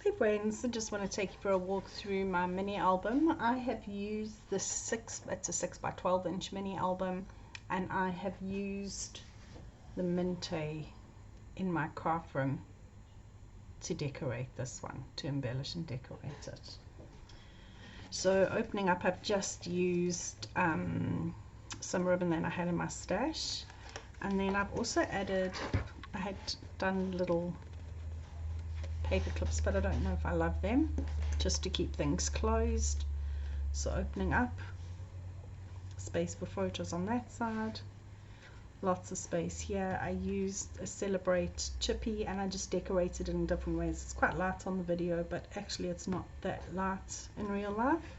Hey friends, I just want to take you for a walk through my mini album. I have used it's a 6 by 12 inch mini album, and I have used the Mintay in my craft room to decorate this one, to embellish and decorate it. So opening up, I've just used some ribbon that I had in my stash, and then I've also added, I had done little paper clips, but I don't know if I love them, just to keep things closed. So opening up, space for photos on that side, lots of space here. I used a Celebrate chippy and I just decorated it in different ways. It's quite light on the video, but actually it's not that light in real life.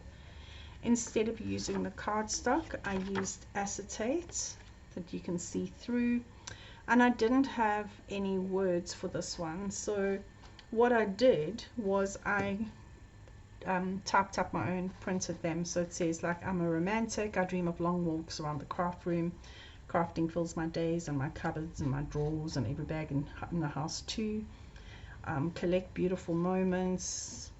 Instead of using the cardstock, I used acetate that you can see through, and I didn't have any words for this one, so what I did was I typed up my own, printed them. So it says, like, I'm a romantic, I dream of long walks around the craft room, crafting fills my days and my cupboards and my drawers and every bag in the house too. Collect beautiful moments,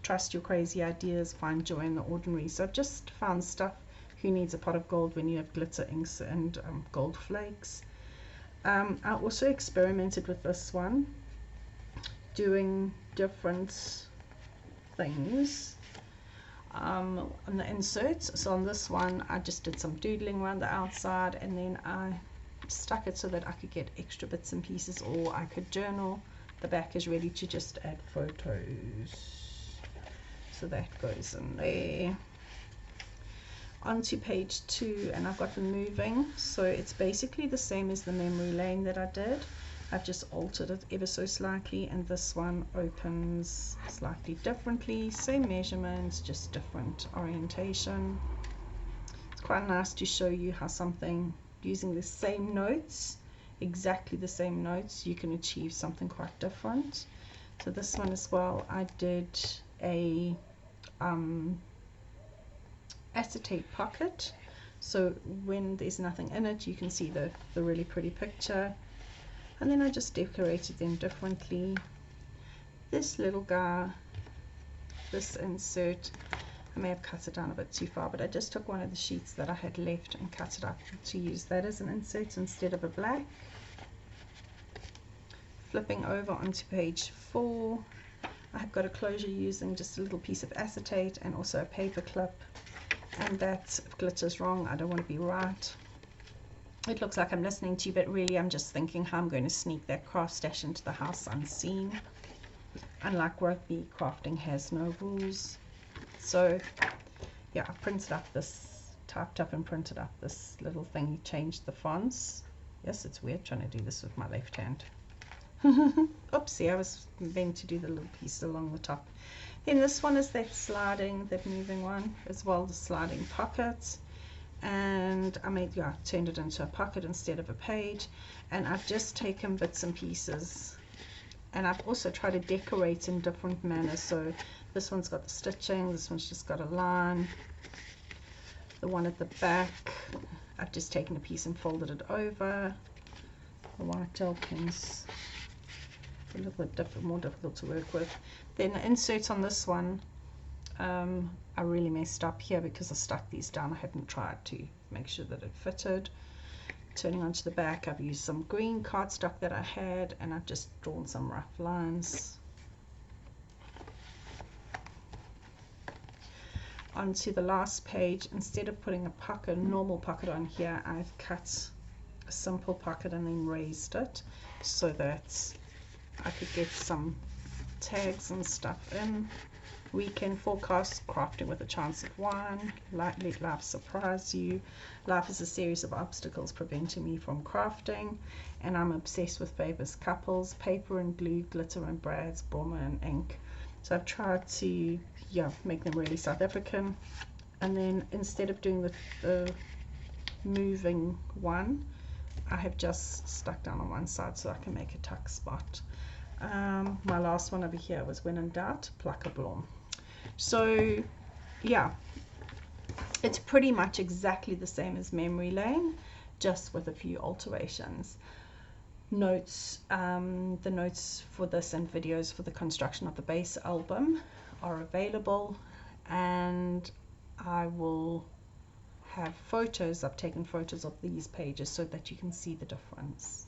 trust your crazy ideas, find joy in the ordinary. So I've just found stuff. Who needs a pot of gold when you have glitter inks and gold flakes? I also experimented with this one, doing different things on the inserts. So on this one I just did some doodling around the outside, and then I stuck it so that I could get extra bits and pieces, or I could journal. The back is ready to just add photos, so that goes in there. Onto page 2, and I've got them moving, so it's basically the same as the memory lane that I did. I've just altered it ever so slightly, and this one opens slightly differently, same measurements, just different orientation. It's quite nice to show you how something, using the same notes, exactly the same notes, you can achieve something quite different. So this one as well, I did a acetate pocket, so when there's nothing in it you can see the really pretty picture. And then I just decorated them differently. This little guy, this insert, I may have cut it down a bit too far, but I just took one of the sheets that I had left and cut it up to use that as an insert instead of a black. Flipping over onto page 4, I've got a closure using just a little piece of acetate and also a paper clip, and that, if glitter's wrong, I don't want to be right. It looks like I'm listening to you, but really I'm just thinking how I'm going to sneak that craft stash into the house unseen. Unlike rugby, crafting has no rules. So yeah, I printed up this, typed up and printed up this little thing, changed the fonts. Yes, it's weird trying to do this with my left hand. Oopsie, I was meant to do the little piece along the top. Then this one is that sliding, that moving one, as well, the sliding pockets. And I made, yeah, turned it into a pocket instead of a page, and I've just taken bits and pieces, and I've also tried to decorate in different manners. So this one's got the stitching, this one's just got a line, the one at the back I've just taken a piece and folded it over. The white gel pens a little bit more difficult to work with. Then the insert on this one, I really messed up here because I stuck these down. I hadn't tried to make sure that it fitted. Turning onto the back, I've used some green cardstock that I had, and I've just drawn some rough lines. Onto the last page, instead of putting a pocket, normal pocket on here, I've cut a simple pocket and then raised it so that I could get some tags and stuff in. Weekend forecast, crafting with a chance of wine, let life surprise you. Life is a series of obstacles preventing me from crafting, and I'm obsessed with famous couples, paper and glue, glitter and brads, Bromma and ink. So I've tried to, yeah, make them really South African. And then instead of doing the moving one, I have just stuck down on one side so I can make a tuck spot. My last one over here was, when in doubt, pluck a bloem. So yeah, it's pretty much exactly the same as memory lane, just with a few alterations. notes. The notes for this and videos for the construction of the base album are available, and I will have photos. I've taken photos of these pages so that you can see the difference.